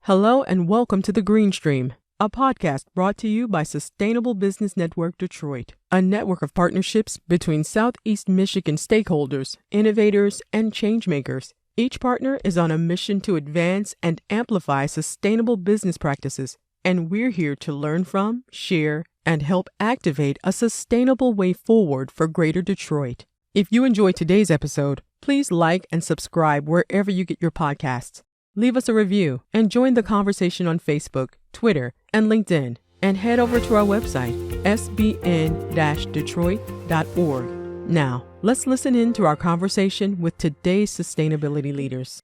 Hello and welcome to The Green Stream, a podcast brought to you by Sustainable Business Network Detroit, a network of partnerships between Southeast Michigan stakeholders, innovators, and changemakers. Each partner is on a mission to advance and amplify sustainable business practices, and we're here to learn from, share, and help activate a sustainable way forward for Greater Detroit. If you enjoyed today's episode, please like and subscribe wherever you get your podcasts. Leave us a review and join the conversation on Facebook, Twitter, and LinkedIn. And head over to our website, sbn-detroit.org. Now, let's listen in to our conversation with today's sustainability leaders.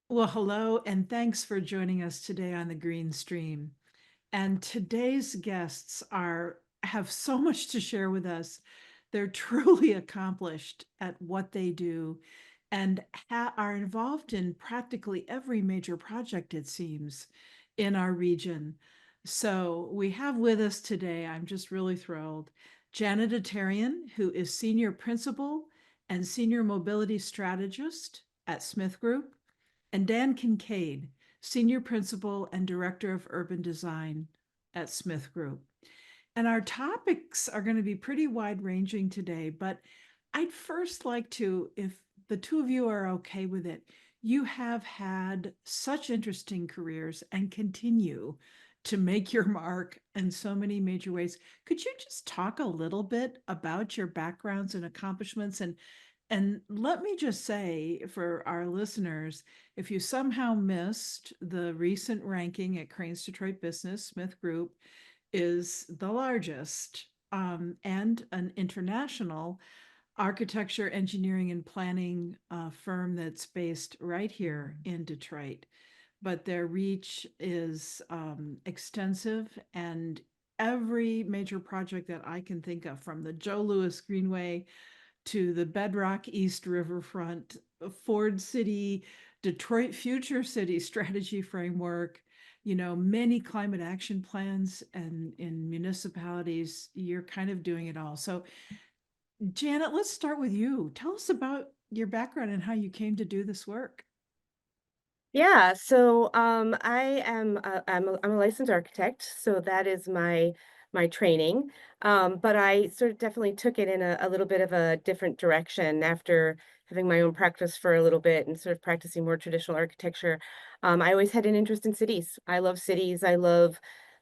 Well, hello, and thanks for joining us today on the Green Stream. And today's guests have so much to share with us. They're truly accomplished at what they do and are involved in practically every major project, it seems, in our region. So we have with us today, I'm just really thrilled, Janet Attarian, who is Senior Principal and Senior Mobility Strategist at SmithGroup, and Dan Kinkead, Senior Principal and Director of Urban Design at SmithGroup. And our topics are going to be pretty wide-ranging today, but I'd first like to, if the two of you are okay with it, you have had such interesting careers and continue to make your mark in so many major ways. Could you just talk a little bit about your backgrounds and accomplishments? And let me just say for our listeners, if you somehow missed the recent ranking at Crain's Detroit Business, SmithGroup is the largest and an international architecture, engineering, and planning firm that's based right here in Detroit. But their reach is extensive, and every major project that I can think of, from the Joe Louis Greenway to the Bedrock East Riverfront, Ford City, Detroit Future City Strategy Framework, many climate action plans, and in municipalities, you're kind of doing it all. So Janet, let's start with you. Tell us about your background and how you came to do this work. Yeah, so I'm a licensed architect, so that is my training. But I sort of definitely took it in a little bit of a different direction after having my own practice for a little bit and sort of practicing more traditional architecture. I always had an interest in cities. I love cities. I love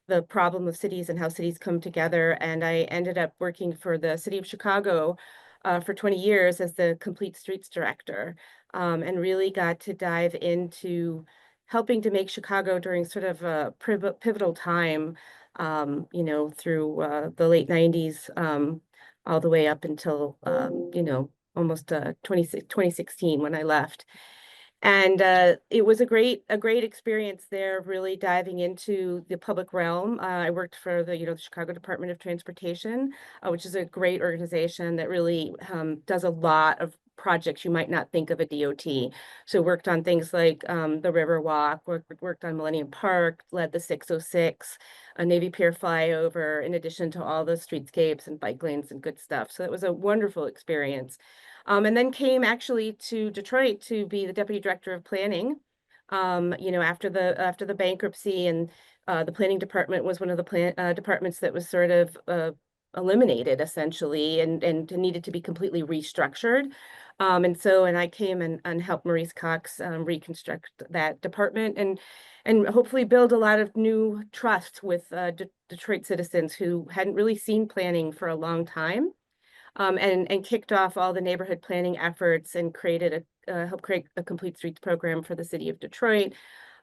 the problem of cities and how cities come together. And I ended up working for the city of Chicago for 20 years as the Complete Streets Director, and really got to dive into helping to make Chicago during sort of a pivotal time, through the late 90s, all the way up until, almost 2016 when I left. And it was a great experience there, really diving into the public realm. I worked for the Chicago Department of Transportation, which is a great organization that really does a lot of projects you might not think of a DOT. So worked on things like the Riverwalk, worked on Millennium Park, led the 606, a Navy Pier flyover, in addition to all the streetscapes and bike lanes and good stuff. So it was a wonderful experience. And then came actually to Detroit to be the deputy director of planning. After the bankruptcy, and the planning department was one of the departments that was sort of eliminated essentially, and needed to be completely restructured. And I came and helped Maurice Cox reconstruct that department and hopefully build a lot of new trust with Detroit citizens who hadn't really seen planning for a long time. And kicked off all the neighborhood planning efforts and helped create a complete streets program for the city of Detroit.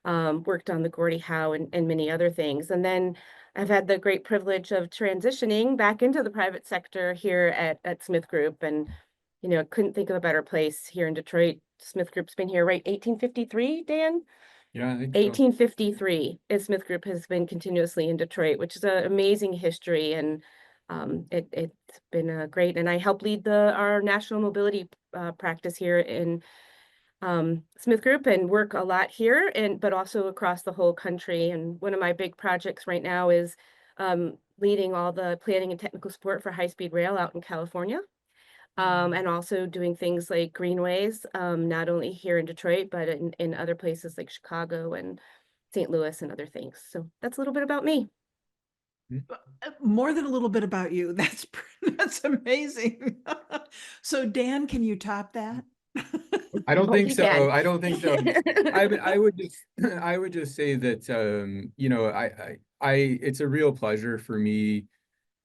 Worked on the Gordie Howe and many other things. And then I've had the great privilege of transitioning back into the private sector here at SmithGroup, and couldn't think of a better place here in Detroit. SmithGroup's been here, right? 1853, Dan? Yeah, I think so. 1853 is SmithGroup has been continuously in Detroit, which is an amazing history, and it's been great. And I help lead our national mobility practice here in SmithGroup, and work a lot here, but also across the whole country. And one of my big projects right now is leading all the planning and technical support for high-speed rail out in California. And also doing things like greenways, not only here in Detroit, but in other places like Chicago and St. Louis and other things. So that's a little bit about me. More than a little bit about you. That's amazing. So Dan, can you top that? I don't Hope think you so. can. I don't think so. I would just I would just say that it's a real pleasure for me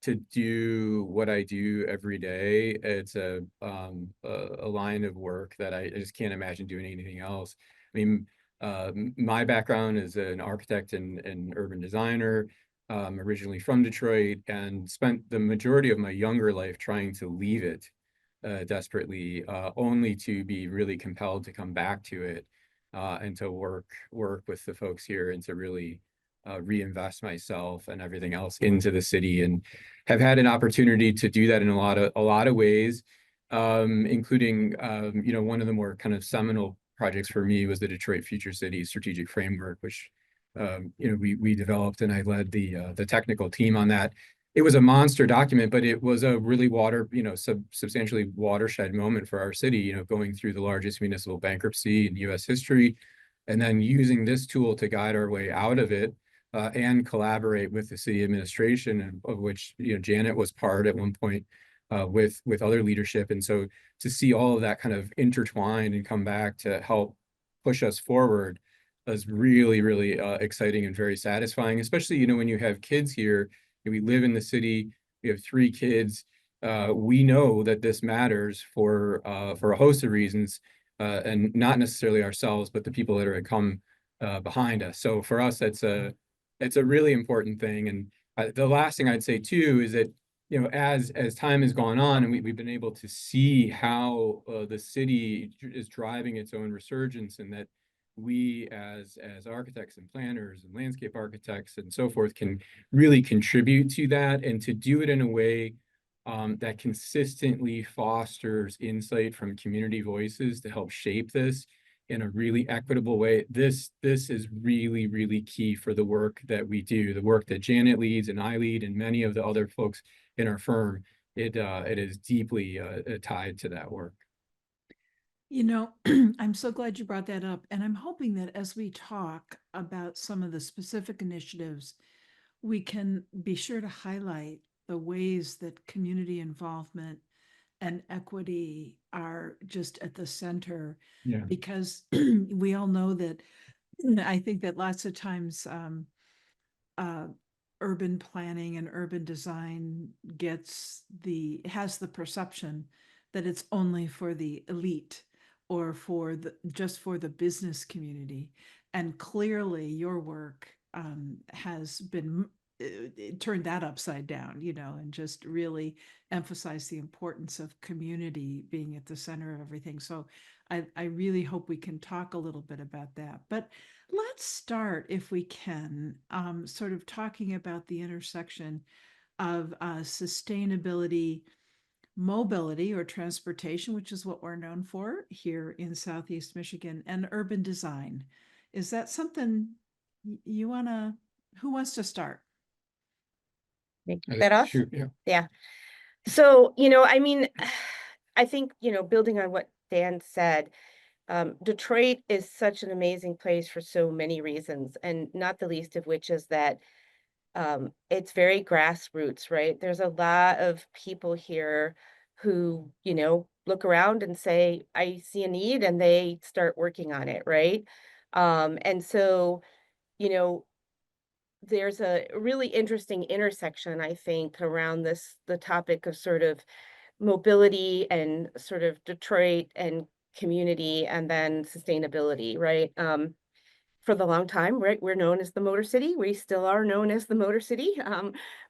to do what I do every day. It's a line of work that I just can't imagine doing anything else. I mean, my background is an architect and urban designer, originally from Detroit, and spent the majority of my younger life trying to leave it desperately, only to be really compelled to come back to it and to work with the folks here and to really reinvest myself and everything else into the city, and have had an opportunity to do that in a lot of ways, including one of the more kind of seminal projects for me was the Detroit Future City Strategic Framework, which we developed, and I led the technical team on that. It was a monster document, but it was a really substantially watershed moment for our city, going through the largest municipal bankruptcy in U.S. history, and then using this tool to guide our way out of it, and collaborate with the city administration, of which Janet was part at one point, with other leadership. And so to see all of that kind of intertwine and come back to help push us forward is really, really exciting and very satisfying, especially when you have kids here. We live in the city. We have 3 kids. We know that this matters for a host of reasons, and not necessarily ourselves, but the people that are come behind us. So for us, it's a really important thing. And the last thing I'd say too is that as time has gone on, and we've been able to see how the city is driving its own resurgence, and that we as architects and planners and landscape architects and so forth can really contribute to that, and to do it in a way that consistently fosters insight from community voices to help shape this in a really equitable way. This is really, really key for the work that we do, the work that Janet leads and I lead and many of the other folks in our firm. It is deeply tied to that work. I'm so glad you brought that up. And I'm hoping that as we talk about some of the specific initiatives, we can be sure to highlight the ways that community involvement and equity are just at the center. Yeah. Because we all know that, I think that lots of times urban planning and urban design has the perception that it's only for the elite, or just for the business community. And clearly your work has been turned that upside down, and just really emphasize the importance of community being at the center of everything. So I really hope we can talk a little bit about that. But let's start, if we can, sort of talking about the intersection of sustainability, mobility or transportation, which is what we're known for here in Southeast Michigan, and urban design. Is that something who wants to start? Kick that off? Sure, yeah. Yeah. So, I mean, I think, building on what Dan said, Detroit is such an amazing place for so many reasons, and not the least of which is that it's very grassroots, right? There's a lot of people here who, look around and say, I see a need, and they start working on it, right? And so, you know, there's a really interesting intersection, I think, around the topic of sort of mobility and sort of Detroit and community and then sustainability, right? For the long time, right, we're known as the Motor City. We still are known as the Motor City,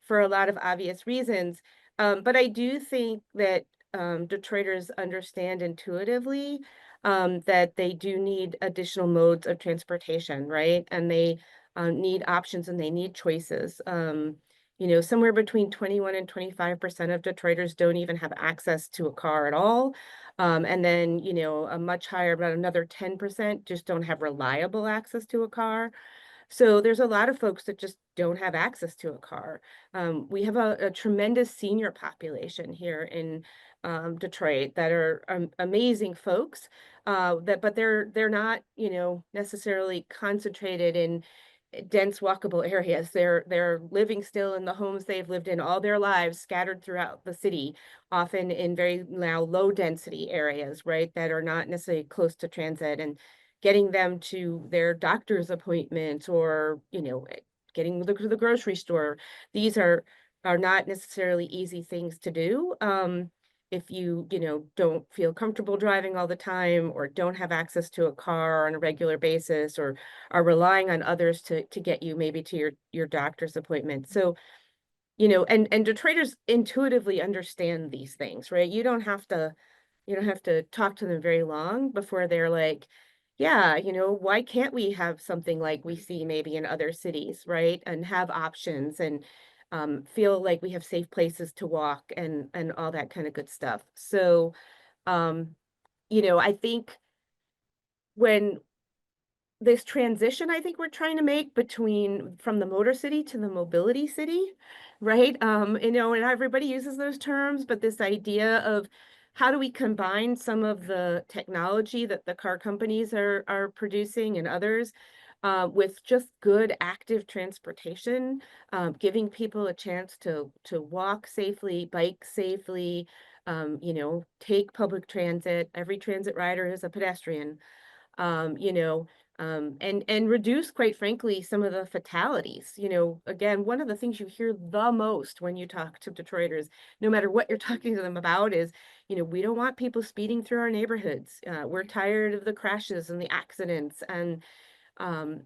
for a lot of obvious reasons. But I do think that Detroiters understand intuitively that they do need additional modes of transportation, right? And they need options and they need choices. Somewhere between 21 and 25% of Detroiters don't even have access to a car at all. And then, a much higher, about another 10% just don't have reliable access to a car. So there's a lot of folks that just don't have access to a car. We have a tremendous senior population here in Detroit that are amazing folks, but they're not, you know, necessarily concentrated in dense walkable areas. They're living still in the homes they've lived in all their lives, scattered throughout the city, often in very now low density areas, right, that are not necessarily close to transit, and getting them to their doctor's appointments, or, you know, getting them to the grocery store. These are not necessarily easy things to do. If you, you know, don't feel comfortable driving all the time, or don't have access to a car on a regular basis, or are relying on others to get you maybe to your doctor's appointment. So, you know, and Detroiters intuitively understand these things, right? You don't have to talk to them very long before they're like, yeah, you know, why can't we have something like we see maybe in other cities, right? And have options, and feel like we have safe places to walk, and all that kind of good stuff. So, um, you know, I think when this transition I think we're trying to make between from the motor city to the mobility city, right? You know, and everybody uses those terms, but this idea of how do we combine some of the technology that the car companies are producing and others, with just good active transportation, giving people a chance to walk safely, bike safely, you know, take public transit. Every transit rider is a pedestrian, you know, and reduce, quite frankly, some of the fatalities. You know, again, one of the things you hear the most when you talk to Detroiters, no matter what you're talking to them about, is, you know, we don't want people speeding through our neighborhoods. We're tired of the crashes and the accidents, and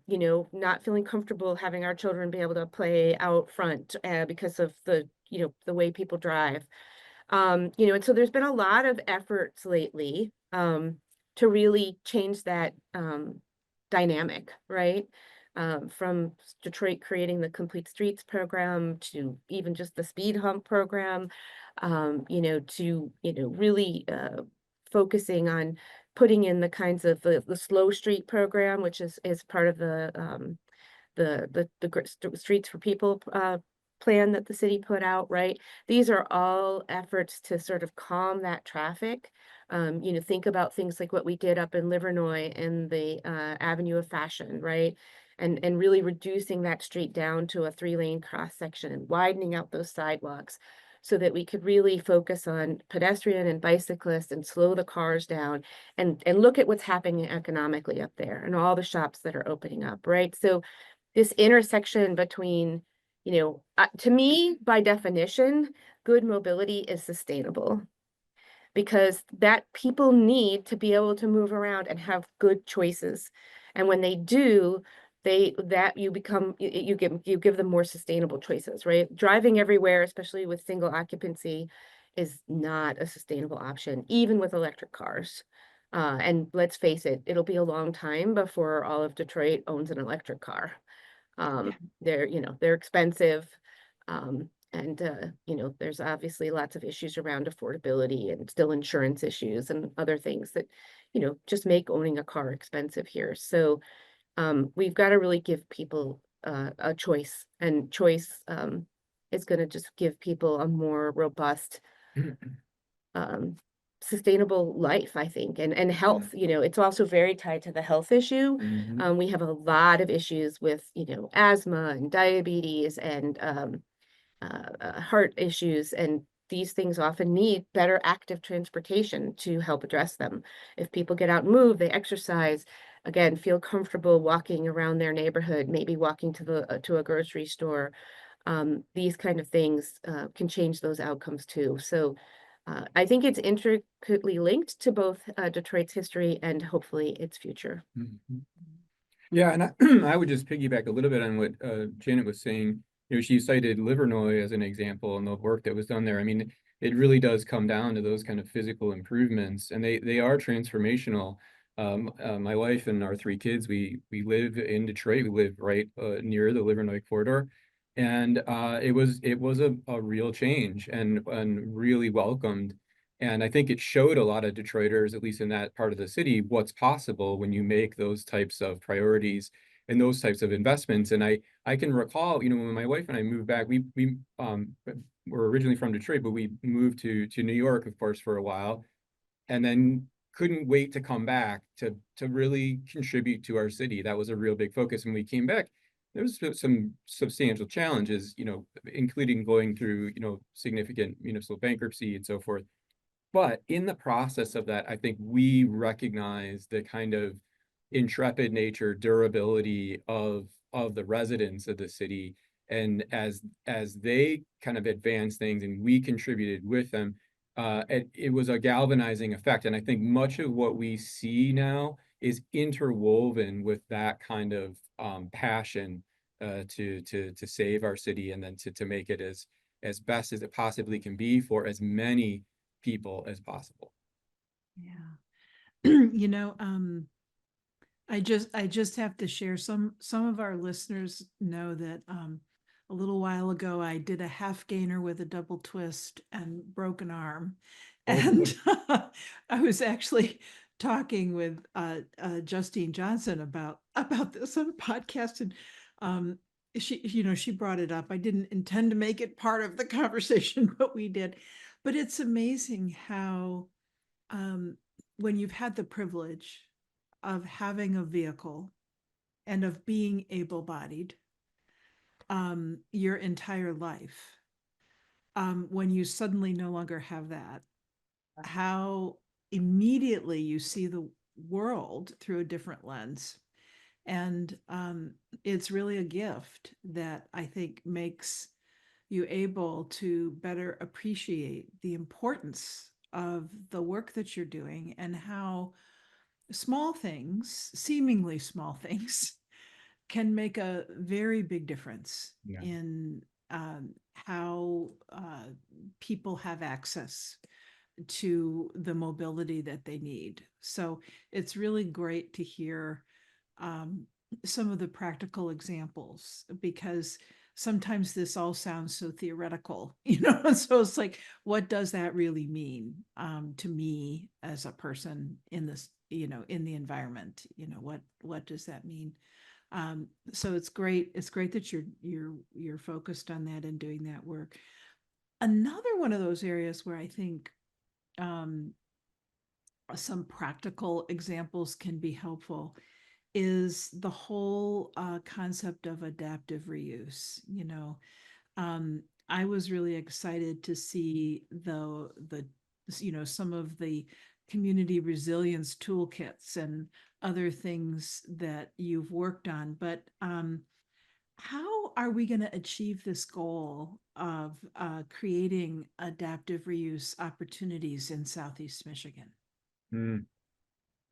you know, not feeling comfortable having our children be able to play out front, because of the, you know, the way people drive. You know, and so there's been a lot of efforts lately, to really change that, dynamic, right? From Detroit creating the Complete Streets program, to even just the speed hump program, you know, to, you know, really focusing on putting in the kinds of the slow street program, which is part of the Streets for People plan that the city put out, right? These are all efforts to sort of calm that traffic. You know, think about things like what we did up in Livernois in the Avenue of Fashion, right? And really reducing that street down to a 3-lane cross section, and widening out those sidewalks, so that we could really focus on pedestrian and bicyclists, and slow the cars down, and look at what's happening economically up there, and all the shops that are opening up, right? So this intersection between, you know, to me, by definition, good mobility is sustainable, because that people need to be able to move around and have good choices. And when they do, you give them more sustainable choices, right? Driving everywhere, especially with single occupancy, is not a sustainable option, even with electric cars. And let's face it, it'll be a long time before all of Detroit owns an electric car. They're, you know, they're expensive. And you know, there's obviously lots of issues around affordability, and still insurance issues and other things that, you know, just make owning a car expensive here. So we've got to really give people a choice, and choice is going to just give people a more robust, um, sustainable life, I think, and health. You know, it's also very tied to the health issue. Mhm. We have a lot of issues with, you know, asthma and diabetes, and heart issues, and these things often need better active transportation to help address them. If people get out and move, they exercise, again, feel comfortable walking around their neighborhood, maybe walking to a grocery store, these kind of things can change those outcomes too. So I think it's intricately linked to both Detroit's history and hopefully its future. Mhm. Yeah, and I would just piggyback a little bit on what Janet was saying. You know, she cited Livernois as an example, and the work that was done there. I mean, it really does come down to those kind of physical improvements, and they are transformational. My wife and our 3 kids, we live in Detroit. We live right near the Livernois corridor, and it was a real change, and really welcomed. And I think it showed a lot of Detroiters, at least in that part of the city, what's possible when you make those types of priorities. and those types of investments. And I can recall, you know, when my wife and I moved back, we were originally from Detroit, but we moved to New York, of course, for a while, and then couldn't wait to come back to really contribute to our city. That was a real big focus. When we came back, there was some substantial challenges, you know, including going through, you know, significant municipal bankruptcy and so forth. But in the process of that, I think we recognize the kind of intrepid nature, durability of the residents of the city. And as they kind of advanced things and we contributed with them, it was a galvanizing effect. And I think much of what we see now is interwoven with that kind of passion to save our city, and then to make it as best as it possibly can be for as many people as possible. Yeah. You know, I just have to share, some of our listeners know that a little while ago I did a half gainer with a double twist and broke an arm. And I was actually talking with Justine Johnson about this on a podcast, and she brought it up. I didn't intend to make it part of the conversation, but we did. But it's amazing how when you've had the privilege of having a vehicle and of being able-bodied your entire life, when you suddenly no longer have that, how immediately you see the world through a different lens. And it's really a gift that I think makes you able to better appreciate the importance of the work that you're doing, and how small things, seemingly small things, can make a very big difference in how people have access to the mobility that they need. So it's really great to hear some of the practical examples, because sometimes this all sounds so theoretical, and so it's like, what does that really mean to me as a person in this, in the environment? What does that mean? So it's great that you're focused on that and doing that work. Another one of those areas where I think some practical examples can be helpful is the whole concept of adaptive reuse. I was really excited to see the some of the community resilience toolkits and other things that you've worked on. But how are we going to achieve this goal of creating adaptive reuse opportunities in Southeast Michigan?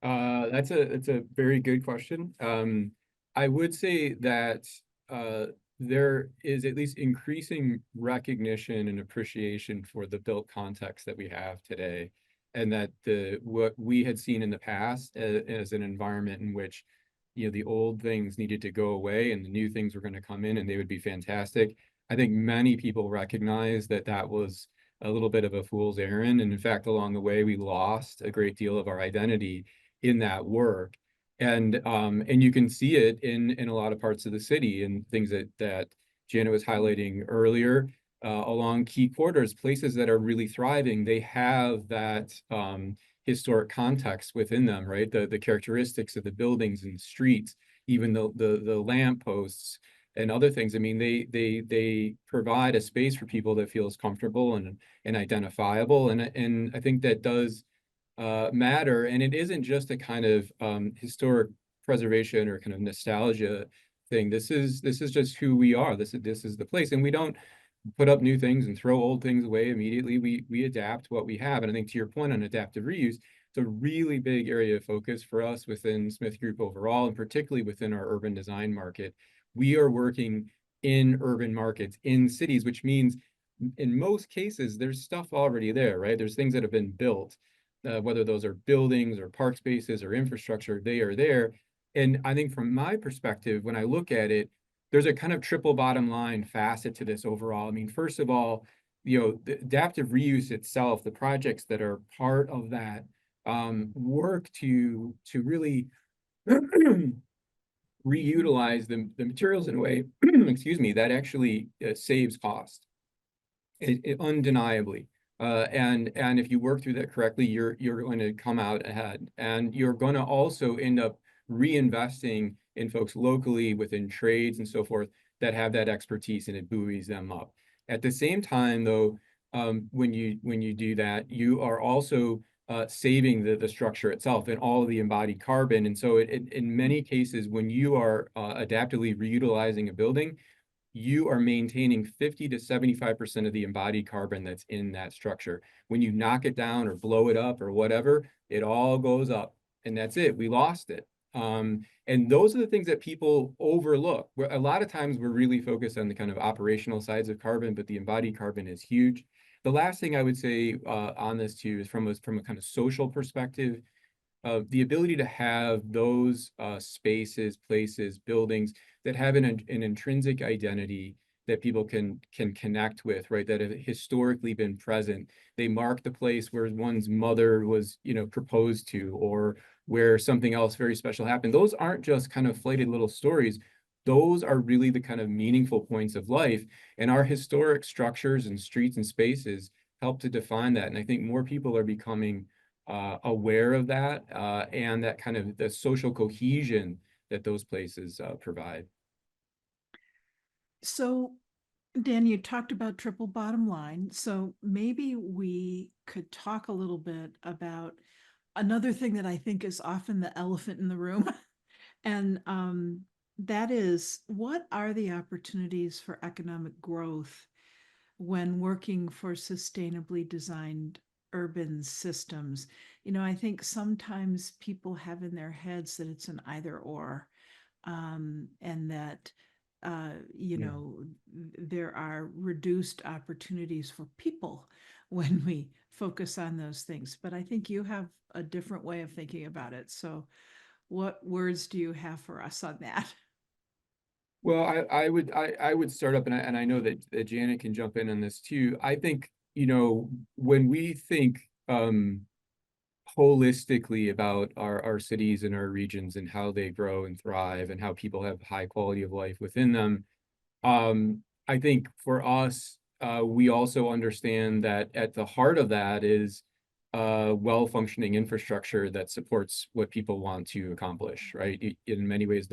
That's a very good question. I would say that there is at least increasing recognition and appreciation for the built context that we have today, and that what we had seen in the past as an environment in which, the old things needed to go away and the new things were going to come in and they would be fantastic. I think many people recognize that that was a little bit of a fool's errand, and in fact, along the way, we lost a great deal of our identity in that work. And you can see it in a lot of parts of the city, and things that Janet was highlighting earlier, along key corridors, places that are really thriving. They have that historic context within them, right? The characteristics of the buildings and streets, even the lampposts and other things. I mean, they provide a space for people that feels comfortable and identifiable, and I think that does matter. And it isn't just a kind of historic preservation or kind of nostalgia thing. This is just who we are. This is the place, and we don't put up new things and throw old things away immediately. We adapt what we have. And I think, to your point on adaptive reuse, it's a really big area of focus for us within SmithGroup overall, and particularly within our urban design market. We are working in urban markets, in cities, which means in most cases, there's stuff already there, right? There's things that have been built, whether those are buildings or park spaces or infrastructure, they are there. And I think from my perspective, when I look at it, there's a kind of triple bottom line facet to this overall. I mean, first of all, the adaptive reuse itself, the projects that are part of that work to really reutilize the materials in a way, excuse me, that actually saves cost. Undeniably. And if you work through that correctly, you're going to come out ahead, and you're going to also end up reinvesting in folks locally within trades and so forth that have that expertise, and it buoys them up. At the same time, though, when you do that, you are also saving the structure itself and all of the embodied carbon. And so in many cases, when you are adaptively reutilizing a building, you are maintaining 50 to 75% of the embodied carbon that's in that structure. When you knock it down or blow it up or whatever, it all goes up, and that's it. We lost it. And those are the things that people overlook. A lot of times we're really focused on the kind of operational sides of carbon, but the embodied carbon is huge. The last thing I would say on this too is from a kind of social perspective, the ability to have those spaces, places, buildings that have an intrinsic identity that people can connect with, right? That have historically been present. They mark the place where one's mother was, proposed to, or where something else very special happened. Those aren't just kind of flighted little stories. Those are really the kind of meaningful points of life. And our historic structures and streets and spaces help to define that. And I think more people are becoming aware of that and that kind of the social cohesion that those places provide. So, Dan, you talked about triple bottom line. So maybe we could talk a little bit about another thing that I think is often the elephant in the room. And that is, what are the opportunities for economic growth when working for sustainably designed urban systems? I think sometimes people have in their heads that it's an either or, and that there are reduced opportunities for people when we focus on those things. But I think you have a different way of thinking about it. So what words do you have for us on that? Well, I would start up, and I know that Janet can jump in on this too. I think, when we think holistically about our cities and our regions and how they grow and thrive and how people have high quality of life within them, I think for us, we also understand that at the heart of that is well-functioning infrastructure that supports what people want to accomplish, right? In many ways,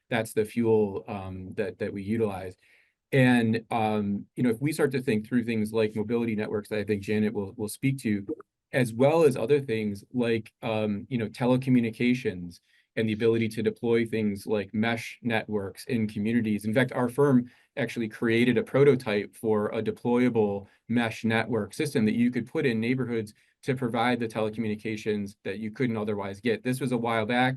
that's the fuel that we utilize. And if we start to think through things like mobility networks that I think Janet will speak to, as well as other things like telecommunications and the ability to deploy things like mesh networks in communities. In fact, our firm actually created a prototype for a deployable mesh network system that you could put in neighborhoods to provide the telecommunications that you couldn't otherwise get. This was a while back.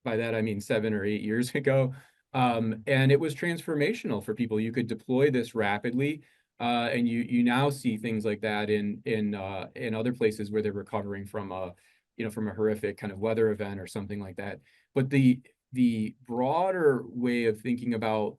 By that, I mean 7 or 8 years ago. And it was transformational for people. You could deploy this rapidly. And you now see things like that in other places where they're recovering from a horrific kind of weather event or something like that. But the broader way of thinking about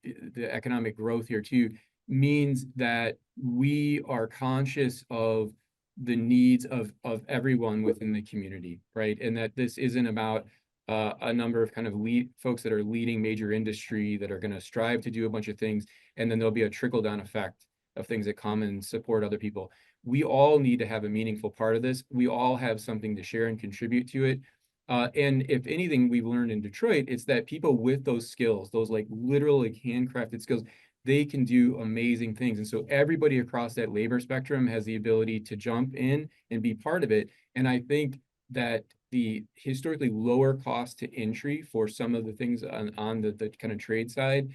the economic growth here too means that we are conscious of the needs of everyone within the community, right? And that this isn't about a number of kind of folks that are leading major industry that are going to strive to do a bunch of things, and then there'll be a trickle-down effect of things that come and support other people. We all need to have a meaningful part of this. We all have something to share and contribute to it. And if anything we've learned in Detroit, it's that people with those skills, those like literal like handcrafted skills, they can do amazing things. And so everybody across that labor spectrum has the ability to jump in and be part of it. And I think that the historically lower cost to entry for some of the things on the kind of trade side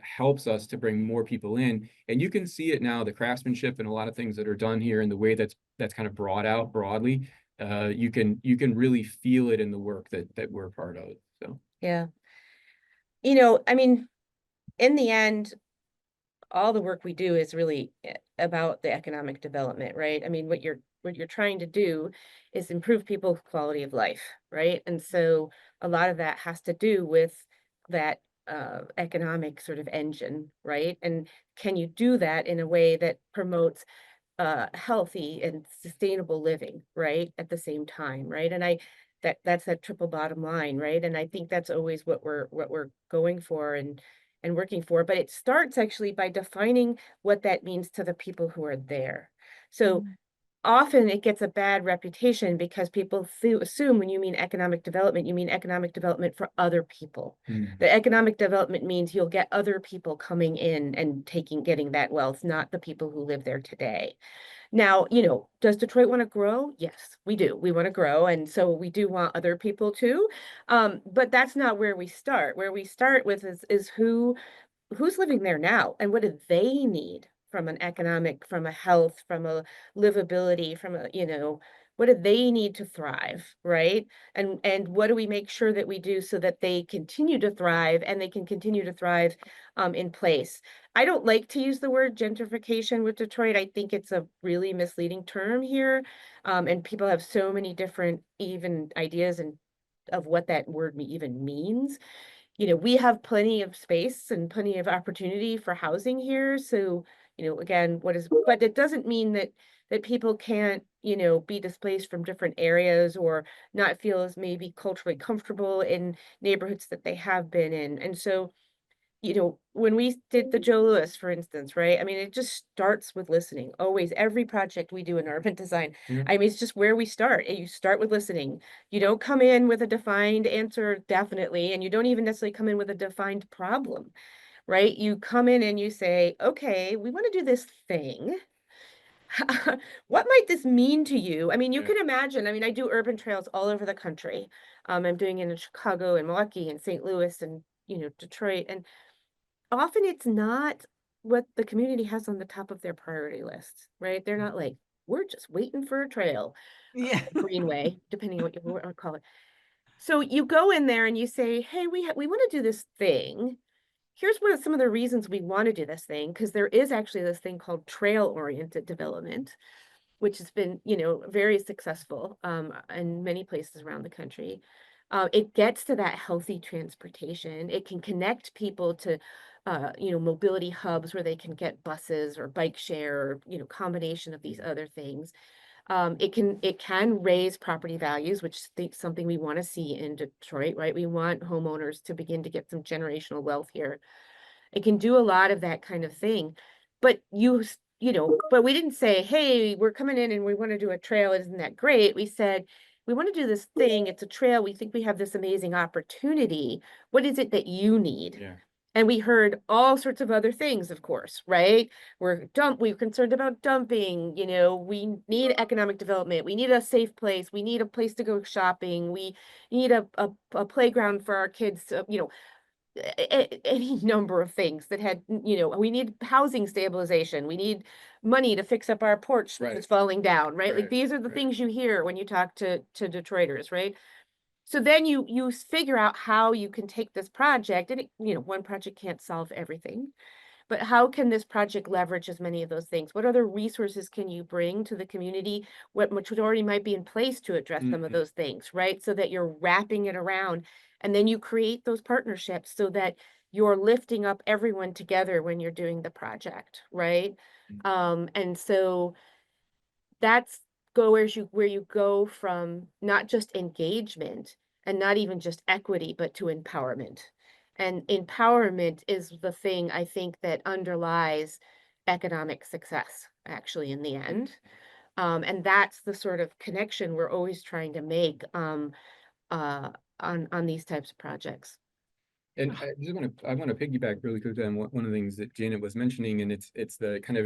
helps us to bring more people in. And you can see it now, the craftsmanship and a lot of things that are done here and the way that's kind of brought out broadly. You can really feel it in the work that we're part of. So Yeah. I mean, in the end, all the work we do is really about the economic development, right? I mean, what you're trying to do is improve people's quality of life, right? And so a lot of that has to do with that economic sort of engine, right? And can you do that in a way that promotes healthy and sustainable living, right? At the same time, right? And that's that triple bottom line, right? And I think that's always what we're going for and working for. But it starts actually by defining what that means to the people who are there. So often it gets a bad reputation because people assume when you mean economic development, you mean economic development for other people. The economic development means you'll get other people coming in and getting that wealth, not the people who live there today. Now, does Detroit want to grow? Yes, we do. We want to grow. And so we do want other people too. But that's not where we start. Where we start with is who's living there now and what do they need from an economic, from a health, from a livability, from a, what do they need to thrive, right? And what do we make sure that we do so that they continue to thrive and they can continue to thrive in place? I don't like to use the word gentrification with Detroit. I think it's a really misleading term here. And people have so many different even ideas and of what that word even means. We have plenty of space and plenty of opportunity for housing here. So, again, but it doesn't mean that people can't, be displaced from different areas or not feel as maybe culturally comfortable in neighborhoods that they have been in. And so, when we did the Joe Louis, for instance, right? I mean, it just starts with listening. Always, every project we do in urban design, I mean, it's just where we start. You start with listening. You don't come in with a defined answer, definitely, and you don't even necessarily come in with a defined problem, right? You come in and you say, okay, we want to do this thing. What might this mean to you? I mean, you can imagine, I mean, I do urban trails all over the country. I'm doing it in Chicago and Milwaukee and St. Louis and, Detroit. And often it's not what the community has on the top of their priority list, right? They're not like, we're just waiting for a trail, Yeah. greenway, depending on what you want to call it. So you go in there and you say, hey, we want to do this thing. Here's some of the reasons we want to do this thing, because there is actually this thing called trail-oriented development, which has been, very successful in many places around the country. It gets to that healthy transportation. It can connect people to, mobility hubs where they can get buses or bike share, or, combination of these other things. It can raise property values, which is something we want to see in Detroit, right? We want homeowners to begin to get some generational wealth here. It can do a lot of that kind of thing. But but we didn't say, hey, we're coming in and we want to do a trail. Isn't that great? We said, we want to do this thing. It's a trail. We think we have this amazing opportunity. What is it that you need? Yeah. And we heard all sorts of other things, of course, right? We're concerned about dumping, we need economic development. We need a safe place. We need a place to go shopping. We need a playground for our kids, any number of things that had, we need housing stabilization. We need money to fix up our porch that's falling down, right? Like these are the things you hear when you talk to Detroiters, right? So then you figure out how you can take this project, and one project can't solve everything, but how can this project leverage as many of those things? What other resources can you bring to the community? Which already might be in place to address some of those things, right? So that you're wrapping it around, and then you create those partnerships so that you're lifting up everyone together when you're doing the project, right? And so that's where you go from not just engagement and not even just equity, but to empowerment. And empowerment is the thing I think that underlies economic success, actually, in the end. And that's the sort of connection we're always trying to make on these types of projects. And I want to piggyback really quickly on one of the things that Janet was mentioning, and it's the kind of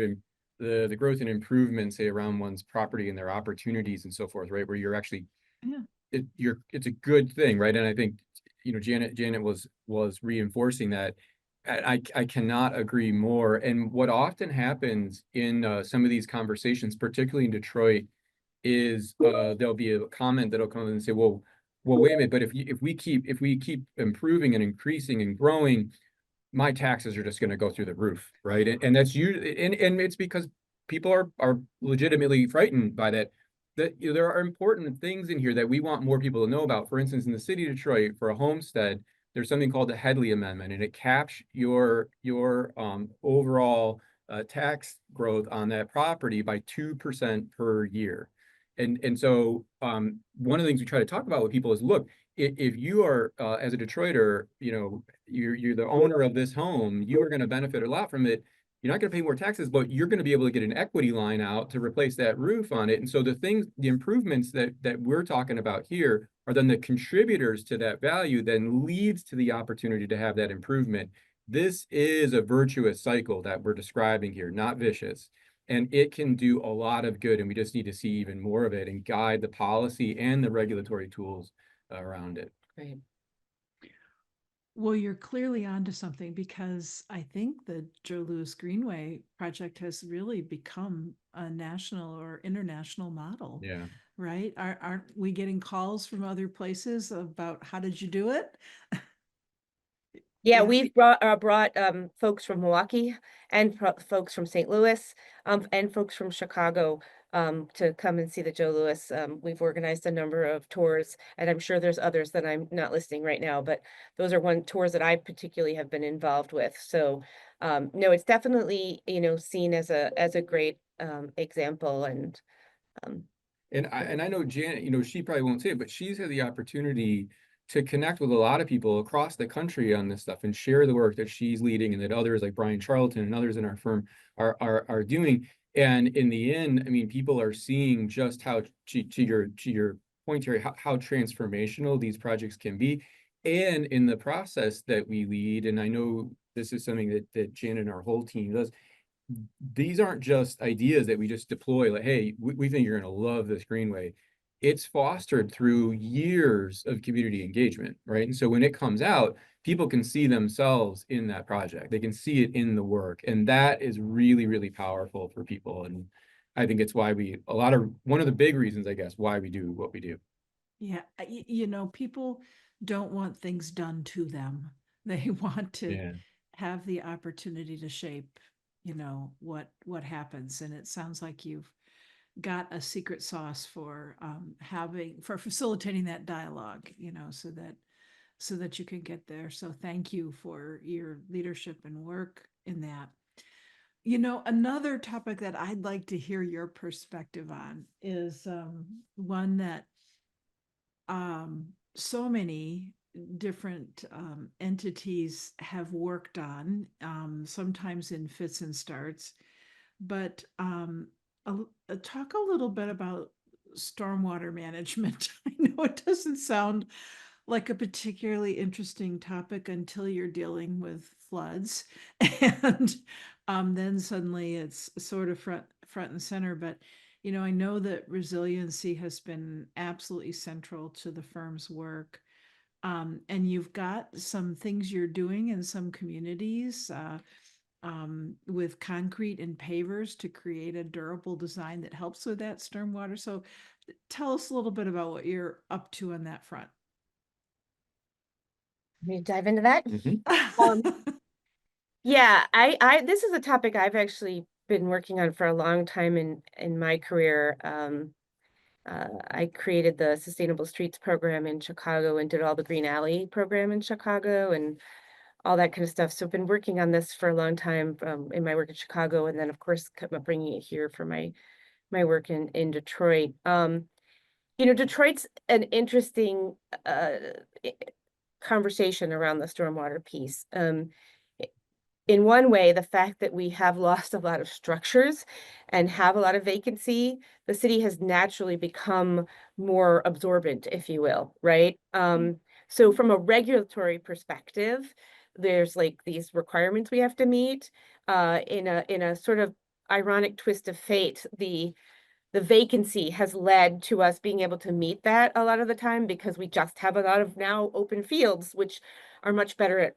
the growth and improvement, say, around one's property and their opportunities and so forth, right? Where you're actually, it's a good thing, right? And I think, Janet was reinforcing that. I cannot agree more. And what often happens in some of these conversations, particularly in Detroit, is there'll be a comment that'll come in and say, well, wait a minute, but if we keep improving and increasing and growing, my taxes are just going to go through the roof, right? And that's usually, and it's because people are legitimately frightened by that. That there are important things in here that we want more people to know about. For instance, in the city of Detroit, for a homestead, there's something called the Headley Amendment, and it caps your overall tax growth on that property by 2% per year. And so one of the things we try to talk about with people is, look, if you are as a Detroiter, you're the owner of this home, you are going to benefit a lot from it. You're not going to pay more taxes, but you're going to be able to get an equity line out to replace that roof on it. And so the improvements that we're talking about here are then the contributors to that value, then leads to the opportunity to have that improvement. This is a virtuous cycle that we're describing here, not vicious. And it can do a lot of good, and we just need to see even more of it and guide the policy and the regulatory tools around it. Right. Well, you're clearly onto something, because I think the Joe Louis Greenway project has really become a national or international model. Yeah. Right? Aren't we getting calls from other places about how did you do it? Yeah, Yeah. we've brought folks from Milwaukee and folks from St. Louis and folks from Chicago to come and see the Joe Louis. We've organized a number of tours, and I'm sure there's others that I'm not listing right now, but those are tours that I particularly have been involved with. So no, it's definitely, seen as a great example. And I know Janet, she probably won't say it, but she's had the opportunity to connect with a lot of people across the country on this stuff and share the work that she's leading and that others like Brian Charlton and others in our firm are doing. And in the end, I mean, people are seeing just how, to your point, Terry, how transformational these projects can be. And in the process that we lead, and I know this is something that Janet and our whole team does, these aren't just ideas that we just deploy like, hey, we think you're going to love this greenway. It's fostered through years of community engagement, right? And so when it comes out, people can see themselves in that project. They can see it in the work. And that is really, really powerful for people. And I think it's why one of the big reasons, I guess, why we do what we do. Yeah. People don't want things done to them. They want to Yeah. have the opportunity to shape, what happens. And it sounds like you've got a secret sauce for facilitating that dialogue, so that you can get there. So thank you for your leadership and work in that. Another topic that I'd like to hear your perspective on is one that so many different entities have worked on, sometimes in fits and starts. But talk a little bit about stormwater management. I know it doesn't sound like a particularly interesting topic until you're dealing with floods, and then suddenly it's sort of front and center. But I know that resiliency has been absolutely central to the firm's work. And you've got some things you're doing in some communities with concrete and pavers to create a durable design that helps with that stormwater. So tell us a little bit about what you're up to on that front. we dive into that. Mm-hmm. Yeah, this is a topic I've actually been working on for a long time in my career. I created the Sustainable Streets program in Chicago and did all the Green Alley program in Chicago and all that kind of stuff. So I've been working on this for a long time in my work in Chicago, and then of course bringing it here for my work in Detroit. Detroit's an interesting conversation around the stormwater piece. In one way, the fact that we have lost a lot of structures and have a lot of vacancy, the city has naturally become more absorbent, if you will, right? So from a regulatory perspective, there's like these requirements we have to meet. In a sort of ironic twist of fate, the vacancy has led to us being able to meet that a lot of the time because we just have a lot of now open fields, which are much better at,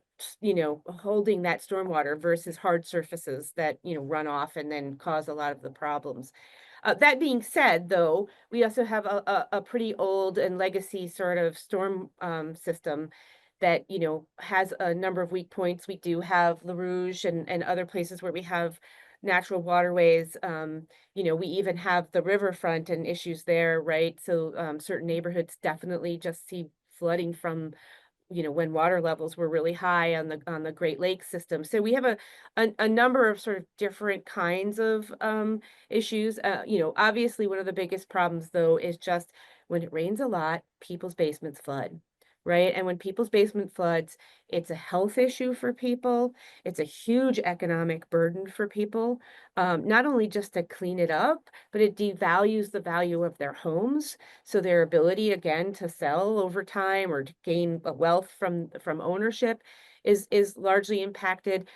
holding that stormwater versus hard surfaces that, run off and then cause a lot of the problems. That being said, though, we also have a pretty old and legacy sort of storm system that, has a number of weak points. We do have LaRouge and other places where we have natural waterways. We even have the riverfront and issues there, right? So certain neighborhoods definitely just see flooding from when water levels were really high on the Great Lakes system. So we have a number of sort of different kinds of issues. Obviously one of the biggest problems though is just when it rains a lot, people's basements flood. Right. And when people's basement floods, it's a health issue for people. It's a huge economic burden for people, not only just to clean it up, but it devalues the value of their homes. So their ability again to sell over time or to gain wealth from ownership is largely impacted.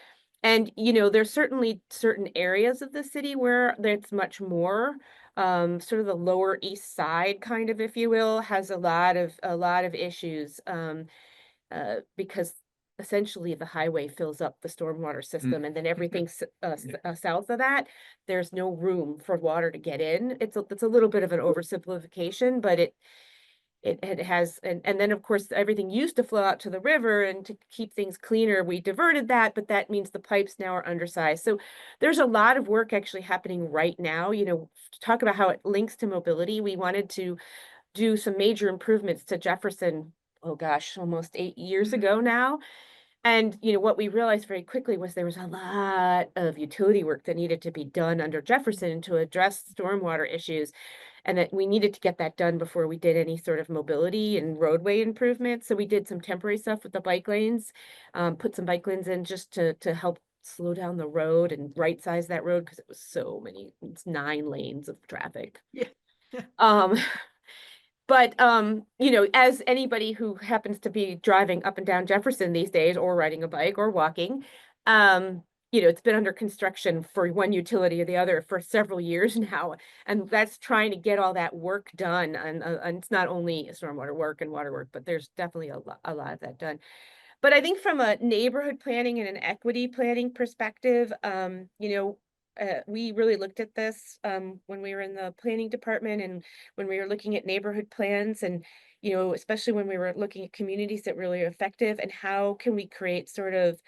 And there's certainly certain areas of the city where there's much more. Sort of the Lower East Side, kind of, if you will, has a lot of issues, because essentially the highway fills up the stormwater system, and then everything south of that, there's no room for water to get in. It's a little bit of an oversimplification, but it has, and then of course everything used to flow out to the river, and to keep things cleaner we diverted that, but that means the pipes now are undersized. So there's a lot of work actually happening right now, to talk about how it links to mobility. We wanted to do some major improvements to Jefferson, oh gosh, almost 8 years ago now. And what we realized very quickly was there was a lot of utility work that needed to be done under Jefferson to address stormwater issues, and that we needed to get that done before we did any sort of mobility and roadway improvements. So we did some temporary stuff with the bike lanes, put some bike lanes in just to help slow down the road and right size that road, because it's 9 lanes of traffic. Yeah. Um, But, as anybody who happens to be driving up and down Jefferson these days, or riding a bike or walking, it's been under construction for one utility or the other for several years now. And that's trying to get all that work done. And it's not only stormwater work and water work, but there's definitely a lot of that done. But I think from a neighborhood planning and an equity planning perspective, we really looked at this when we were in the planning department, and when we were looking at neighborhood plans, and especially when we were looking at communities that really are effective, and how can we create sort of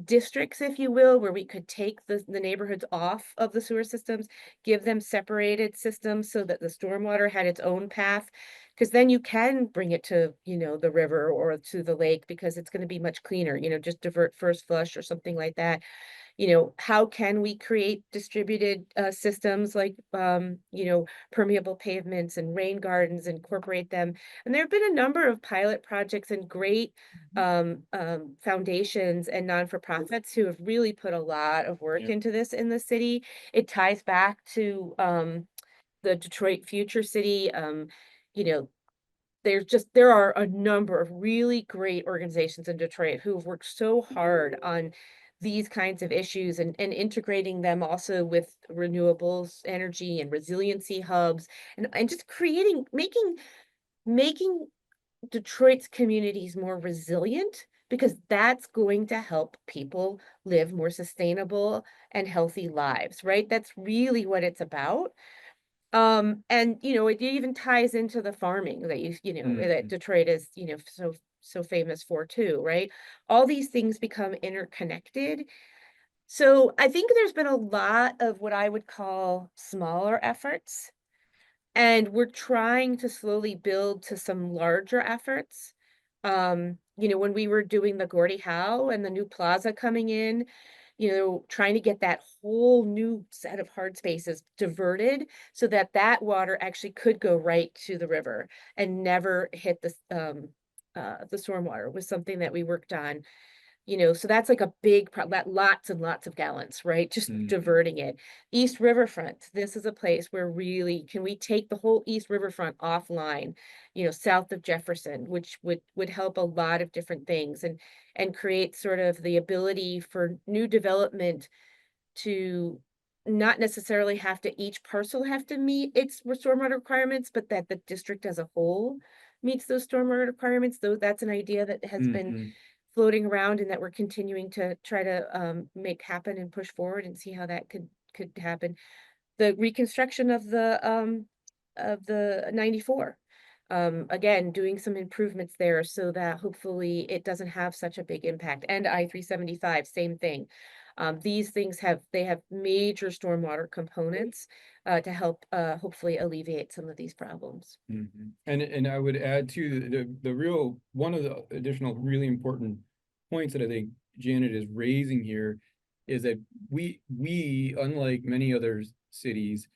districts, if you will, where we could take the neighborhoods off of the sewer systems, give them separated systems so that the stormwater had its own path, because then you can bring it to, the river or to the lake, because it's going to be much cleaner, just divert first flush or something like that. How can we create distributed systems like, permeable pavements and rain gardens, incorporate them? And there have been a number of pilot projects and great foundations and non-for-profits who have really put a lot of work into this in the city. It ties back to the Detroit Future City. There are a number of really great organizations in Detroit who have worked so hard on these kinds of issues, and integrating them also with renewables energy and resiliency hubs, and just making Detroit's communities more resilient, because that's going to help people live more sustainable and healthy lives, right? That's really what it's about. And it even ties into the farming that that Detroit is, so famous for too, right? All these things become interconnected. So I think there's been a lot of what I would call smaller efforts, and we're trying to slowly build to some larger efforts. When we were doing the Gordie Howe and the new plaza coming in, trying to get that whole new set of hard spaces diverted so that that water actually could go right to the river and never hit the stormwater was something that we worked on. So that's like a big lots and lots of gallons, right? Just diverting it. East Riverfront, this is a place where really can we take the whole East Riverfront offline, south of Jefferson, which would help a lot of different things, and create sort of the ability for new development to not necessarily have to each parcel have to meet its stormwater requirements, but that the district as a whole meets those stormwater requirements. Though that's an idea that has been floating around, and that we're continuing to try to make happen and push forward and see how that could happen. The reconstruction of the 94, again, doing some improvements there so that hopefully it doesn't have such a big impact. And I-375, same thing. These things have major stormwater components to help hopefully alleviate some of these problems. Mhm. And I would add to the real one of the additional really important points that I think Janet is raising here is that we unlike many other cities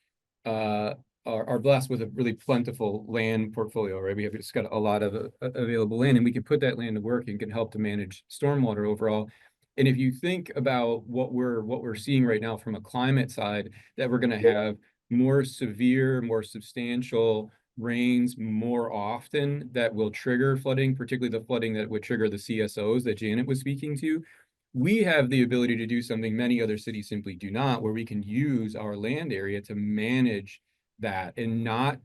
are blessed with a really plentiful land portfolio, right? We have just got a lot of available land, and we can put that land to work and can help to manage stormwater overall. And if you think about what we're seeing right now from a climate side, that we're going to have more severe, more substantial rains more often that will trigger flooding, particularly the flooding that would trigger the CSOs that Janet was speaking to. We have the ability to do something many other cities simply do not, where we can use our land area to manage that and not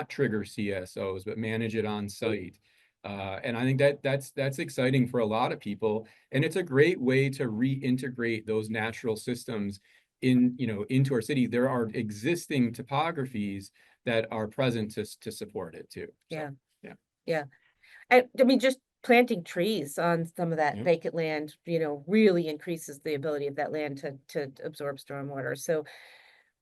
trigger CSOs, but manage it on site. And I think that's exciting for a lot of people, and it's a great way to reintegrate those natural systems into our city. There are existing topographies that are present to support it too. So, Yeah. I mean, just planting trees on some of that Yeah. vacant land, really increases the ability of that land to absorb stormwater. So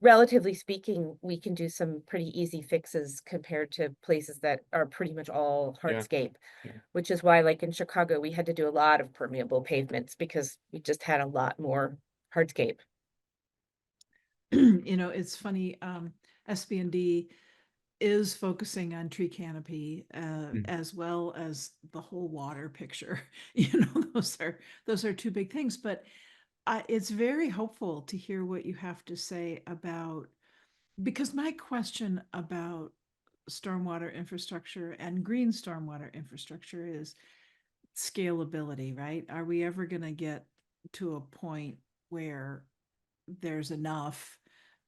relatively speaking, we can do some pretty easy fixes compared to places that are pretty much all hardscape, Yeah. which is why, like in Chicago, we had to do a lot of permeable pavements because we just had a lot more hardscape. It's funny, SBND is focusing on tree canopy as well as the whole water picture. Those are two big things, but it's very hopeful to hear what you have to say about, because my question about stormwater infrastructure and green stormwater infrastructure is scalability, right? Are we ever going to get to a point where there's enough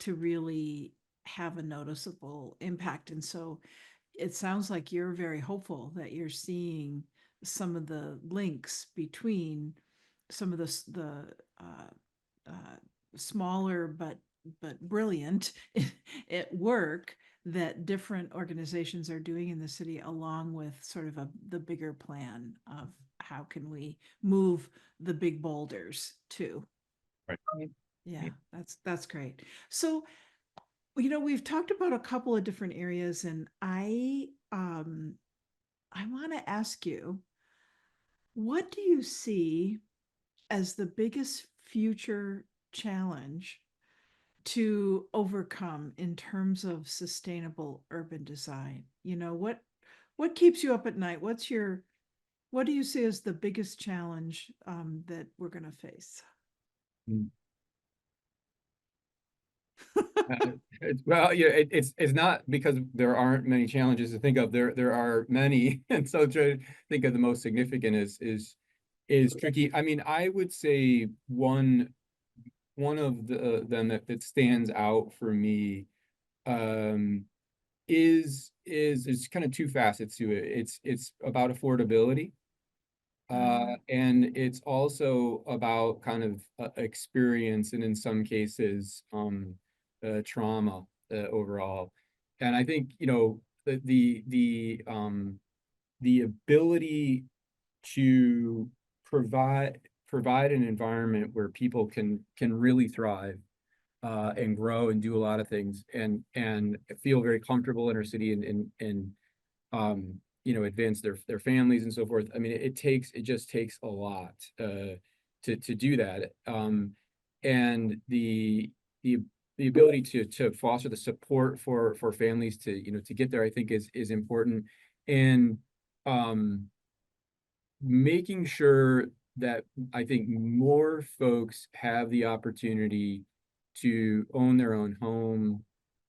to really have a noticeable impact? And so it sounds like you're very hopeful that you're seeing some of the links between some of the smaller but brilliant at work that different organizations are doing in the city, along with sort of the bigger plan of how can we move the big boulders too. Right. Yeah, that's great. So, we've talked about a couple of different areas, and I want to ask you, what do you see as the biggest future challenge to overcome in terms of sustainable urban design? What keeps you up at night? What do you see as the biggest challenge that we're going to face? Well, it's not because there aren't many challenges to think of. There are many, and so try to think of the most significant is tricky. I mean, I would say one of them that stands out for me is kind of two facets to it. It's about affordability. And it's also about kind of experience, and in some cases, trauma overall. And I think the ability to provide an environment where people can really thrive and grow and do a lot of things and feel very comfortable in our city and advance their families and so forth. I mean, it just takes a lot to do that. And the ability to foster the support for families to get there, I think is important. And making sure that I think more folks have the opportunity to own their own home,